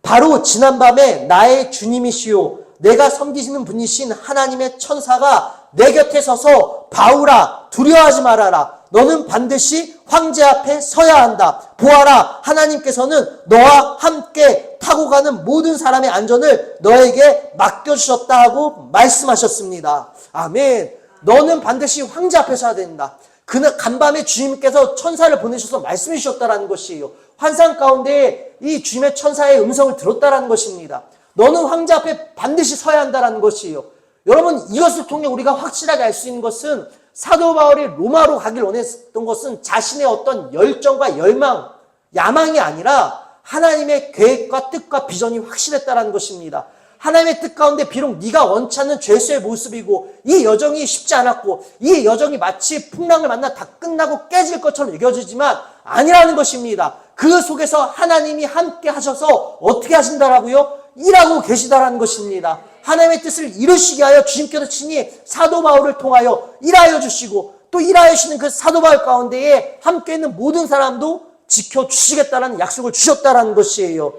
A: 바로 지난밤에 나의 주님이시요 내가 섬기시는 분이신 하나님의 천사가 내 곁에 서서 바울아 두려워하지 말아라. 너는 반드시 황제 앞에 서야 한다. 보아라, 하나님께서는 너와 함께 타고 가는 모든 사람의 안전을 너에게 맡겨주셨다 하고 말씀하셨습니다. 아멘. 너는 반드시 황제 앞에 서야 된다. 그날 간밤에 주님께서 천사를 보내셔서 말씀해 주셨다라는 것이에요. 환상 가운데 이 주님의 천사의 음성을 들었다라는 것입니다. 너는 황제 앞에 반드시 서야 한다라는 것이에요. 여러분, 이것을 통해 우리가 확실하게 알 수 있는 것은 사도 바울이 로마로 가길 원했던 것은 자신의 어떤 열정과 열망, 야망이 아니라 하나님의 계획과 뜻과 비전이 확실했다라는 것입니다. 하나님의 뜻 가운데 비록 네가 원치 않는 죄수의 모습이고 이 여정이 쉽지 않았고 이 여정이 마치 풍랑을 만나 다 끝나고 깨질 것처럼 여겨지지만 아니라는 것입니다. 그 속에서 하나님이 함께 하셔서 어떻게 하신다라고요? 일하고 계시다라는 것입니다. 하나님의 뜻을 이루시게 하여 주님께서 친히 사도 바울을 통하여 일하여 주시고 또 일하여 주시는 그 사도 바울 가운데에 함께 있는 모든 사람도 지켜주시겠다는 약속을 주셨다는 것이에요.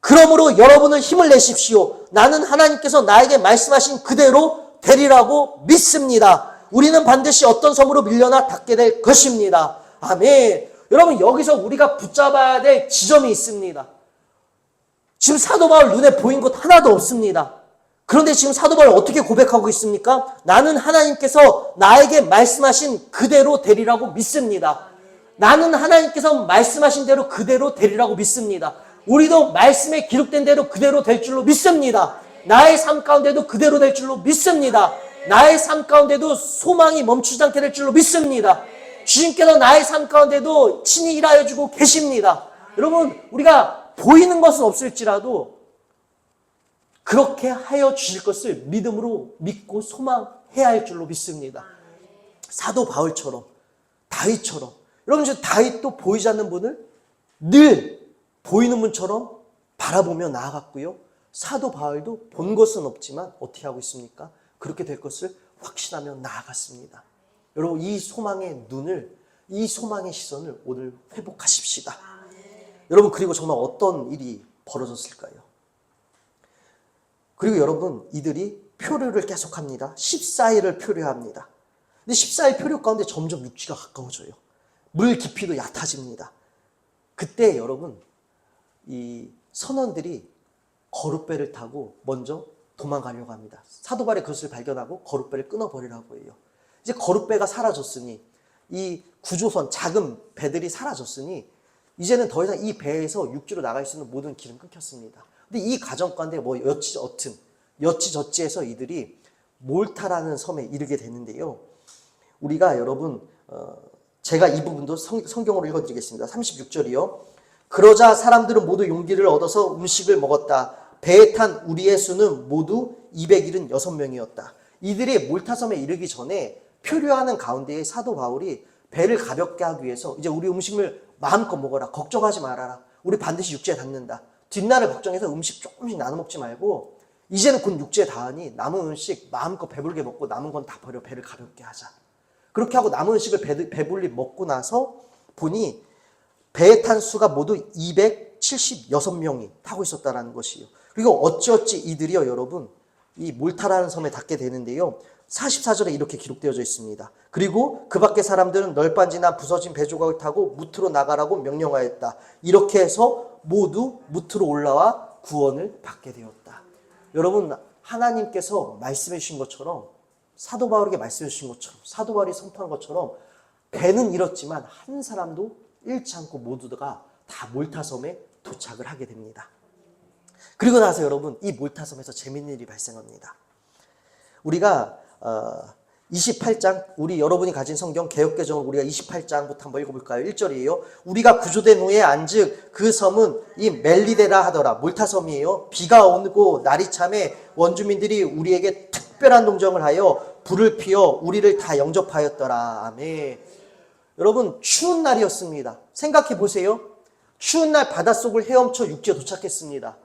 A: 그러므로 여러분은 힘을 내십시오. 나는 하나님께서 나에게 말씀하신 그대로 되리라고 믿습니다. 우리는 반드시 어떤 섬으로 밀려나 닿게 될 것입니다. 아멘. 여러분, 여기서 우리가 붙잡아야 될 지점이 있습니다. 지금 사도 바울 눈에 보인 것 하나도 없습니다. 그런데 지금 사도 바울 어떻게 고백하고 있습니까? 나는 하나님께서 나에게 말씀하신 그대로 되리라고 믿습니다. 나는 하나님께서 말씀하신 대로 그대로 되리라고 믿습니다. 우리도 말씀에 기록된 대로 그대로 될 줄로 믿습니다. 나의 삶 가운데도 그대로 될 줄로 믿습니다. 나의 삶 가운데도 소망이 멈추지 않게 될 줄로 믿습니다. 주님께서 나의 삶 가운데도 친히 일하여 주고 계십니다. 여러분, 우리가 보이는 것은 없을지라도 그렇게 하여 주실 것을 믿음으로 믿고 소망해야 할 줄로 믿습니다. 사도 바울처럼, 다윗처럼. 여러분, 지금 다윗도 보이지 않는 분을 늘 보이는 분처럼 바라보며 나아갔고요. 사도 바울도 본 것은 없지만 어떻게 하고 있습니까? 그렇게 될 것을 확신하며 나아갔습니다. 여러분, 이 소망의 눈을, 이 소망의 시선을 오늘 회복하십시다. 여러분, 그리고 정말 어떤 일이 벌어졌을까요? 그리고 여러분, 이들이 표류를 계속합니다. 14일을 표류합니다. 근데 14일 표류 가운데 점점 육지가 가까워져요. 물 깊이도 얕아집니다. 그때 여러분, 이 선원들이 거룻배를 타고 먼저 도망가려고 합니다. 사도 바울이 그것을 발견하고 거룻배를 끊어버리라고 해요. 이제 거룻배가 사라졌으니, 이 구조선, 작은 배들이 사라졌으니 이제는 더 이상 이 배에서 육지로 나갈 수 있는 모든 길은 끊겼습니다. 근데 이 과정 가운데 뭐 여치저치해서 이들이 몰타라는 섬에 이르게 되는데요. 우리가 여러분, 제가 이 부분도 성경으로 읽어드리겠습니다. 36절이요. 그러자 사람들은 모두 용기를 얻어서 음식을 먹었다. 배에 탄 우리의 수는 모두 276명이었다. 이들이 몰타섬에 이르기 전에 표류하는 가운데에 사도 바울이 배를 가볍게 하기 위해서 이제 우리 음식을 마음껏 먹어라. 걱정하지 말아라. 우리 반드시 육지에 닿는다. 뒷날을 걱정해서 음식 조금씩 나눠 먹지 말고 이제는 곧 육지에 닿으니 남은 음식 마음껏 배불게 먹고 남은 건 다 버려. 배를 가볍게 하자. 그렇게 하고 남은 음식을 배불리 먹고 나서 보니 배에 탄 수가 모두 276명이 타고 있었다는 것이에요. 그리고 어찌어찌 이들이요, 여러분, 이 몰타라는 섬에 닿게 되는데요. 44절에 이렇게 기록되어져 있습니다. 그리고 그 밖의 사람들은 널빤지나 부서진 배조각을 타고 무트로 나가라고 명령하였다. 이렇게 해서 모두 무트로 올라와 구원을 받게 되었다. 여러분, 하나님께서 말씀해 주신 것처럼, 사도 바울에게 말씀해 주신 것처럼, 사도 바울이 선포한 것처럼 배는 잃었지만 한 사람도 잃지 않고 모두가 다 몰타섬에 도착을 하게 됩니다. 그리고 나서 여러분, 이 몰타섬에서 재밌는 일이 발생합니다. 우리가 28장, 우리 여러분이 가진 성경 개역개정을 우리가 28장부터 한번 읽어볼까요? 1절이에요. 우리가 구조된 후에 안즉 그 섬은 이 멜리데라 하더라. 몰타섬이에요. 비가 오고 날이 참에 원주민들이 우리에게 특별한 동정을 하여 불을 피워 우리를 다 영접하였더라. 아멘. 여러분, 추운 날이었습니다. 생각해 보세요. 추운 날 바닷속을 헤엄쳐 육지에 도착했습니다.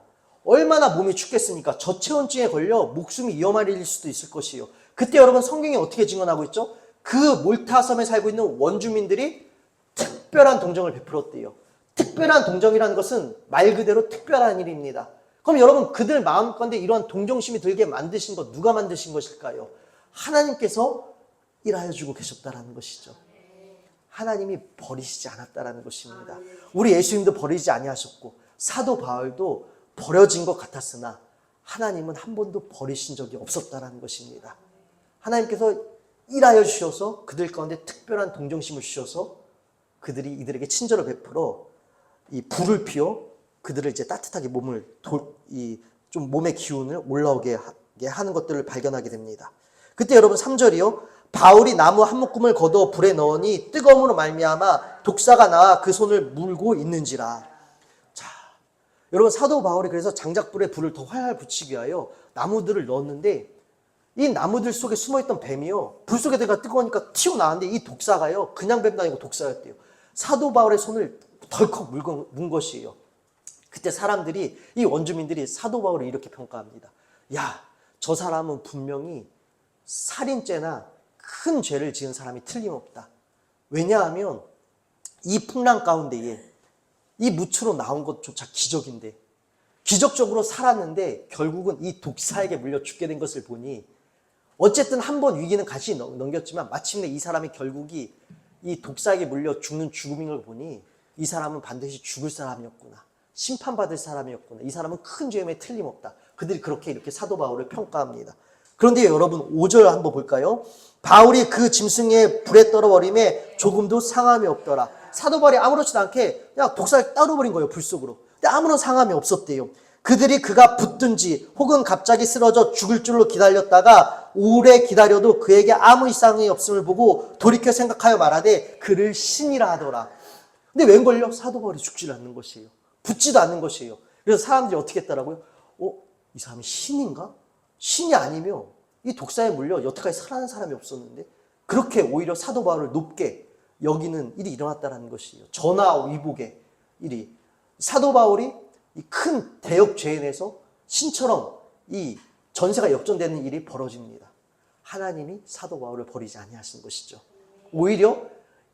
A: 얼마나 몸이 춥겠습니까? 저체온증에 걸려 목숨이 위험할 수도 있을 것이에요. 그때 여러분, 성경이 어떻게 증언하고 있죠? 그 몰타섬에 살고 있는 원주민들이 특별한 동정을 베풀었대요. 특별한 동정이라는 것은 말 그대로 특별한 일입니다. 그럼 여러분, 그들 마음 가운데 이러한 동정심이 들게 만드신 것, 누가 만드신 것일까요? 하나님께서 일하여 주고 계셨다라는 것이죠. 하나님이 버리시지 않았다라는 것입니다. 우리 예수님도 버리지 아니하셨고 사도 바울도 버려진 것 같았으나 하나님은 한 번도 버리신 적이 없었다라는 것입니다. 하나님께서 일하여 주셔서 그들 가운데 특별한 동정심을 주셔서 그들이 이들에게 친절을 베풀어 이 불을 피워 그들을 이제 따뜻하게 좀 몸의 기운을 올라오게 하는 것들을 발견하게 됩니다. 그때 여러분 3절이요. 바울이 나무 한 묶음을 걷어 불에 넣으니 뜨거움으로 말미암아 독사가 나와 그 손을 물고 있는지라. 자, 여러분, 사도 바울이 그래서 장작불에 불을 더 활활 붙이기 위하여 나무들을 넣었는데 이 나무들 속에 숨어있던 뱀이요, 불 속에 들어가 뜨거우니까 튀어나왔는데 이 독사가요, 그냥 뱀도 아니고 독사였대요. 사도 바울의 손을 덜컥 문 것이에요. 그때 사람들이, 이 원주민들이 사도 바울을 이렇게 평가합니다. 야, 저 사람은 분명히 살인죄나 큰 죄를 지은 사람이 틀림없다. 왜냐하면 이 풍랑 가운데에 이 무추로 나온 것조차 기적인데, 기적적으로 살았는데 결국은 이 독사에게 물려 죽게 된 것을 보니, 어쨌든 한 번 위기는 같이 넘겼지만 마침내 이 사람이 결국이 이 독사에게 물려 죽는 죽음인 걸 보니 이 사람은 반드시 죽을 사람이었구나, 심판받을 사람이었구나, 이 사람은 큰 죄임에 틀림없다. 그들이 그렇게 이렇게 사도 바울을 평가합니다. 그런데 여러분 5절 한번 볼까요? 바울이 그 짐승의 불에 떨어버림에 조금도 상함이 없더라. 사도 바울이 아무렇지도 않게 그냥 독사를 떨어버린 거예요, 불 속으로. 근데 아무런 상함이 없었대요. 그들이 그가 붙든지 혹은 갑자기 쓰러져 죽을 줄로 기다렸다가 오래 기다려도 그에게 아무 이상이 없음을 보고 돌이켜 생각하여 말하되 그를 신이라 하더라. 근데 웬걸요? 사도 바울이 죽지 않는 것이에요. 붙지도 않는 것이에요. 그래서 사람들이 어떻게 했더라고요? 이 사람이 신인가? 신이 아니면 이 독사에 물려 여태까지 살아난 사람이 없었는데, 그렇게 오히려 사도 바울을 높게 여기는 일이 일어났다는 것이에요. 전하 위복의 일이. 사도 바울이 이 큰 대역 죄인에서 신처럼 이 전세가 역전되는 일이 벌어집니다. 하나님이 사도 바울을 버리지 아니하시는 것이죠. 오히려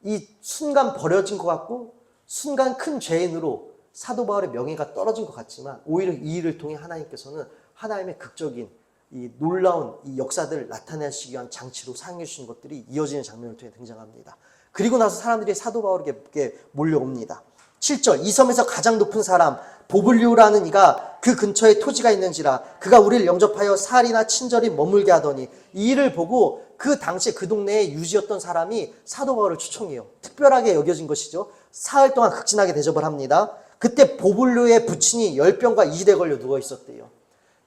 A: 이 순간 버려진 것 같고 순간 큰 죄인으로 사도 바울의 명예가 떨어진 것 같지만, 오히려 이 일을 통해 하나님께서는 하나님의 극적인 이 놀라운 이 역사들을 나타내시기 위한 장치로 사용해 주신 것들이 이어지는 장면을 통해 등장합니다. 그리고 나서 사람들이 사도 바울에게 몰려옵니다. 7절, 이 섬에서 가장 높은 사람 보블리오라는 이가 그 근처에 토지가 있는지라 그가 우리를 영접하여 사흘이나 친절히 머물게 하더니, 이 일을 보고 그 당시에 그 동네에 유지였던 사람이 사도 바울을 초청해요. 특별하게 여겨진 것이죠. 사흘 동안 극진하게 대접을 합니다. 그때 보블리오의 부친이 열병과 이질에 걸려 누워 있었대요.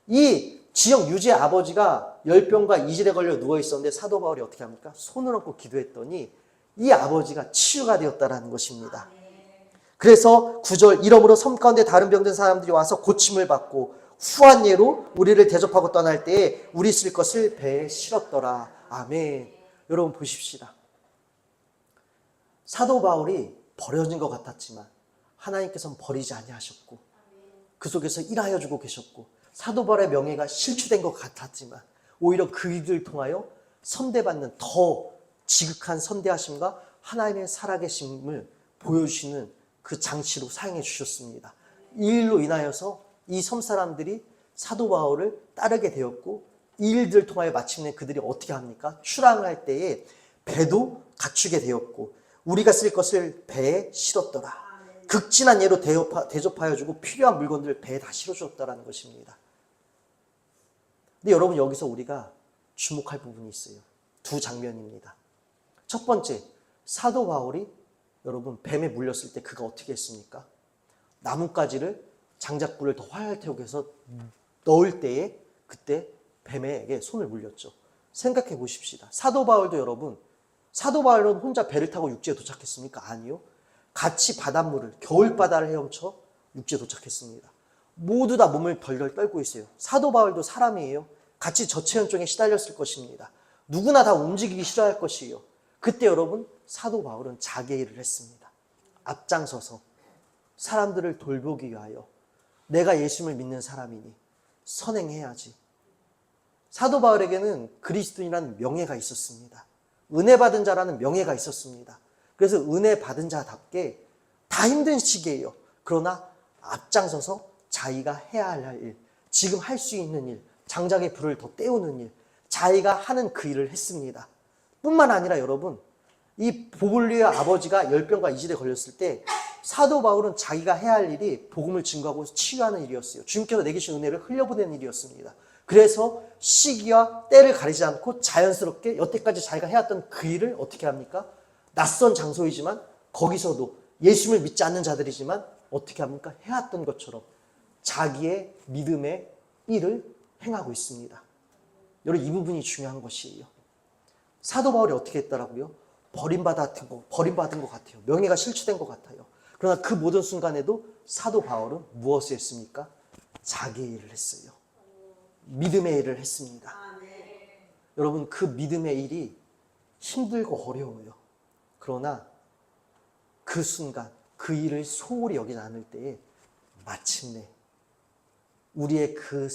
A: 이 지역 유지의 아버지가 열병과 이질에 걸려 누워 있었는데 사도 바울이 어떻게 합니까? 손을 얹고 기도했더니 이 아버지가 치유가 되었다라는 것입니다. 그래서 9절, 이러므로 섬 가운데 다른 병든 사람들이 와서 고침을 받고 후한 예로 우리를 대접하고 떠날 때에 우리 쓸 것을 배에 실었더라. 아멘. 여러분 보십시다. 사도 바울이 버려진 것 같았지만 하나님께서는 버리지 아니하셨고 그 속에서 일하여 주고 계셨고, 사도 바울의 명예가 실추된 것 같았지만 오히려 그 일을 통하여 선대받는 더 지극한 선대하심과 하나님의 살아계심을 보여주시는 그 장치로 사용해 주셨습니다. 이 일로 인하여서 이 섬 사람들이 사도 바울을 따르게 되었고, 이 일들을 통하여 마침내 그들이 어떻게 합니까? 출항할 때에 배도 갖추게 되었고 우리가 쓸 것을 배에 실었더라. 극진한 예로 대접하여 주고 필요한 물건들을 배에 다 실어주었다는 것입니다. 근데 여러분 여기서 우리가 주목할 부분이 있어요. 두 장면입니다. 첫 번째, 사도 바울이 여러분 뱀에 물렸을 때 그가 어떻게 했습니까? 나뭇가지를 장작불을 더 활활 태우게 해서 넣을 때에 그때 뱀에게 손을 물렸죠. 생각해 보십시다. 사도 바울도 여러분, 사도 바울은 혼자 배를 타고 육지에 도착했습니까? 아니요. 같이 바닷물을, 겨울바다를 헤엄쳐 육지에 도착했습니다. 모두 다 몸을 덜덜 떨고 있어요. 사도 바울도 사람이에요. 같이 저체온증에 시달렸을 것입니다. 누구나 다 움직이기 싫어할 것이에요. 그때 여러분 사도 바울은 자기의 일을 했습니다. 앞장서서 사람들을 돌보기 위하여 내가 예수님을 믿는 사람이니 선행해야지. 사도 바울에게는 그리스도인이라는 명예가 있었습니다. 은혜 받은 자라는 명예가 있었습니다. 그래서 은혜 받은 자답게 다 힘든 시기예요. 그러나 앞장서서 자기가 해야 할 일, 지금 할 수 있는 일, 장작의 불을 더 때우는 일, 자기가 하는 그 일을 했습니다. 뿐만 아니라 여러분, 이 보블리오의 아버지가 열병과 이질에 걸렸을 때 사도 바울은 자기가 해야 할 일이 복음을 증거하고 치유하는 일이었어요. 주님께서 내게 주신 은혜를 흘려보내는 일이었습니다. 그래서 시기와 때를 가리지 않고 자연스럽게 여태까지 자기가 해왔던 그 일을 어떻게 합니까? 낯선 장소이지만 거기서도 예수님을 믿지 않는 자들이지만 어떻게 합니까? 해왔던 것처럼 자기의 믿음의 일을 행하고 있습니다. 여러분 이 부분이 중요한 것이에요. 사도 바울이 어떻게 했더라고요? 버림받은 것 같아요. 명예가 실추된 것 같아요. 그러나 그 모든 순간에도 사도 바울은 무엇을 했습니까? 자기의 일을 했어요. 믿음의 일을 했습니다. 여러분 그 믿음의 일이 힘들고 어려워요. 그러나 그 순간 그 일을 소홀히 여기지 않을 때에 마침내 우리의 그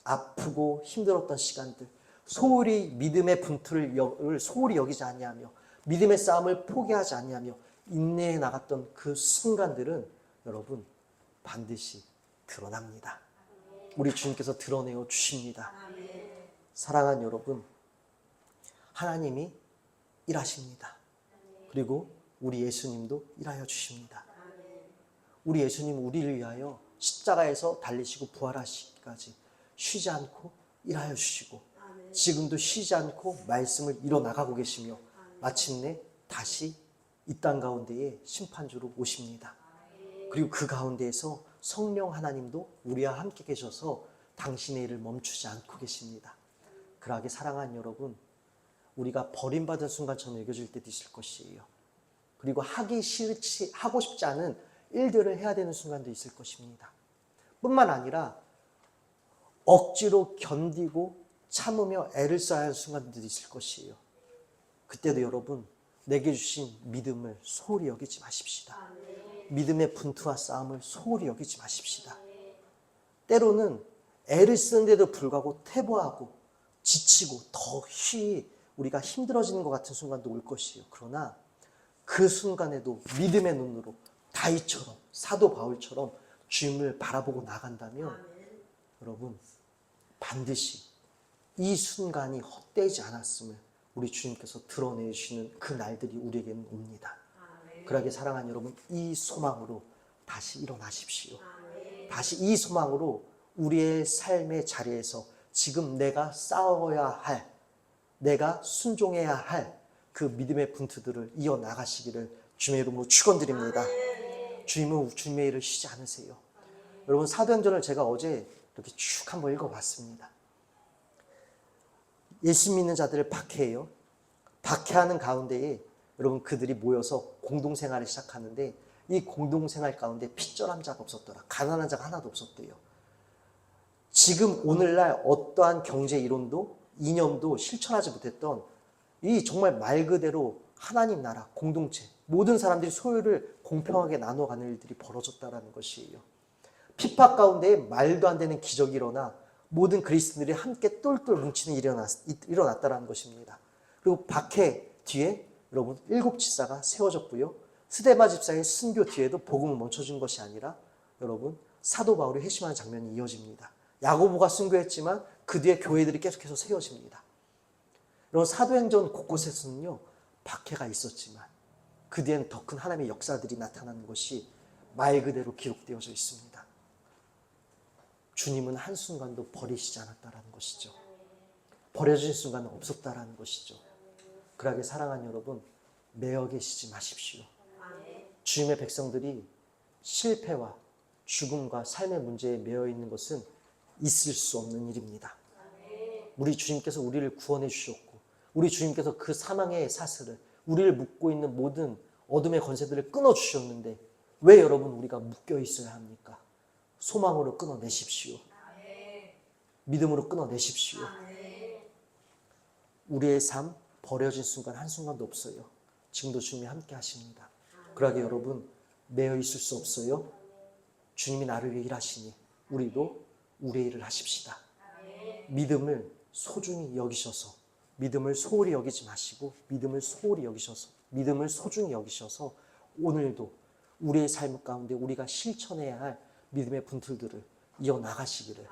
A: 아프고 힘들었던 시간들, 소홀히 믿음의 분투를 소홀히 여기지 아니하며 믿음의 싸움을 포기하지 아니하며 인내해 나갔던 그 순간들은 여러분 반드시 드러납니다. 우리 주님께서 드러내어 주십니다. 사랑하는 여러분, 하나님이 일하십니다. 그리고 우리 예수님도 일하여 주십니다. 우리 예수님은 우리를 위하여 십자가에서 달리시고 부활하시기까지 쉬지 않고 일하여 주시고 지금도 쉬지 않고 말씀을 이뤄나가고 계시며 마침내 다시 이 땅 가운데에 심판주로 오십니다. 그리고 그 가운데에서 성령 하나님도 우리와 함께 계셔서 당신의 일을 멈추지 않고 계십니다. 그러하게 사랑하는 여러분, 우리가 버림받은 순간처럼 여겨질 때도 있을 것이에요. 그리고 하고 싶지 않은 일들을 해야 되는 순간도 있을 것입니다. 뿐만 아니라 억지로 견디고 참으며 애를 써야 하는 순간들도 있을 것이에요. 그때도 여러분, 내게 주신 믿음을 소홀히 여기지 마십시다. 믿음의 분투와 싸움을 소홀히 여기지 마십시다. 때로는 애를 쓰는데도 불구하고 퇴보하고 지치고 더히 우리가 힘들어지는 것 같은 순간도 올 것이에요. 그러나 그 순간에도 믿음의 눈으로 다윗처럼, 사도 바울처럼 주님을 바라보고 나간다면 여러분 반드시 이 순간이 헛되지 않았음을 우리 주님께서 드러내주시는 그 날들이 우리에게는 옵니다. 그러하게 사랑하는 여러분, 이 소망으로 다시 일어나십시오. 다시 이 소망으로 우리의 삶의 자리에서 지금 내가 싸워야 할, 내가 순종해야 할 그 믿음의 분투들을 이어나가시기를 주님의 이름으로 축원드립니다. 주님은 주님의 일을 쉬지 않으세요. 여러분, 사도행전을 제가 어제 이렇게 쭉 한번 읽어봤습니다. 예수 믿는 자들을 박해해요. 박해하는 가운데에 여러분 그들이 모여서 공동생활을 시작하는데 이 공동생활 가운데 핏절한 자가 없었더라. 가난한 자가 하나도 없었대요. 지금 오늘날 어떠한 경제 이론도 이념도 실천하지 못했던 이 정말 말 그대로 하나님 나라, 공동체, 모든 사람들이 소유를 공평하게 나눠가는 일들이 벌어졌다는 것이에요. 핍박 가운데 말도 안 되는 기적이 일어나 모든 그리스도인들이 함께 똘똘 뭉치는 일이 일어났다는 것입니다. 그리고 박해 뒤에 여러분 7 집사가 세워졌고요. 스데바 집사의 순교 뒤에도 복음을 멈춰준 것이 아니라 여러분 사도 바울이 회심하는 장면이 이어집니다. 야고보가 순교했지만 그 뒤에 교회들이 계속해서 세워집니다. 여러분 사도행전 곳곳에서는요 박해가 있었지만 그 뒤에는 더 큰 하나님의 역사들이 나타나는 것이 말 그대로 기록되어져 있습니다. 주님은 한순간도 버리시지 않았다는 것이죠. 버려진 순간은 없었다는 것이죠. 그러하게 사랑하는 여러분, 매여 계시지 마십시오. 주님의 백성들이 실패와 죽음과 삶의 문제에 매여 있는 것은 있을 수 없는 일입니다. 우리 주님께서 우리를 구원해 주셨고 우리 주님께서 그 사망의 사슬을 우리를 묶고 있는 모든 어둠의 권세들을 끊어주셨는데 왜 여러분 우리가 묶여 있어야 합니까? 소망으로 끊어내십시오. 믿음으로 끊어내십시오. 우리의 삶 버려진 순간 한순간도 없어요. 지금도 주님이 함께 하십니다. 그러하게 여러분 매여 있을 수 없어요. 주님이 나를 위해 일하시니 우리도 우리의 일을 하십시다. 믿음을 소중히 여기셔서 믿음을 소홀히 여기지 마시고 믿음을 소중히 여기셔서 오늘도 우리의 삶 가운데 우리가 실천해야 할 믿음의 분틀들을 이어나가시기를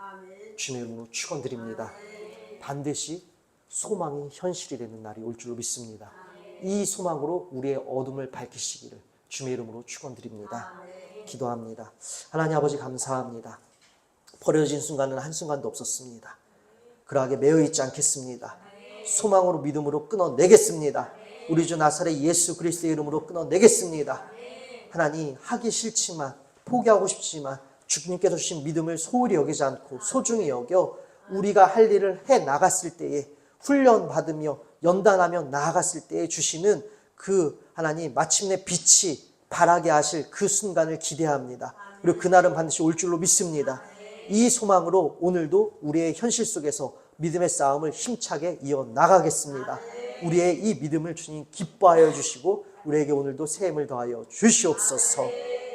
A: 주님의 이름으로 축원드립니다. 반드시 소망이 현실이 되는 날이 올 줄로 믿습니다. 이 소망으로 우리의 어둠을 밝히시기를 주님의 이름으로 축원드립니다. 기도합니다. 하나님 아버지 감사합니다. 버려진 순간은 한순간도 없었습니다. 그러하게 매여 있지 않겠습니다. 소망으로 믿음으로 끊어내겠습니다. 우리 주 나사렛 예수 그리스도의 이름으로 끊어내겠습니다. 하나님 하기 싫지만 포기하고 싶지만 주님께서 주신 믿음을 소홀히 여기지 않고 소중히 여겨 우리가 할 일을 해 나갔을 때에 훈련받으며 연단하며 나아갔을 때에 주시는 그 하나님 마침내 빛이 발하게 하실 그 순간을 기대합니다. 그리고 그날은 반드시 올 줄로 믿습니다. 이 소망으로 오늘도 우리의 현실 속에서 믿음의 싸움을 힘차게 이어나가겠습니다. 우리의 이 믿음을 주님 기뻐하여 주시고 우리에게 오늘도 새 힘을 더하여 주시옵소서.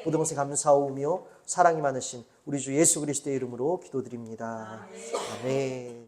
A: 모든 것에 감사하오며 사랑이 많으신 우리 주 예수 그리스도의 이름으로 기도드립니다. 아멘.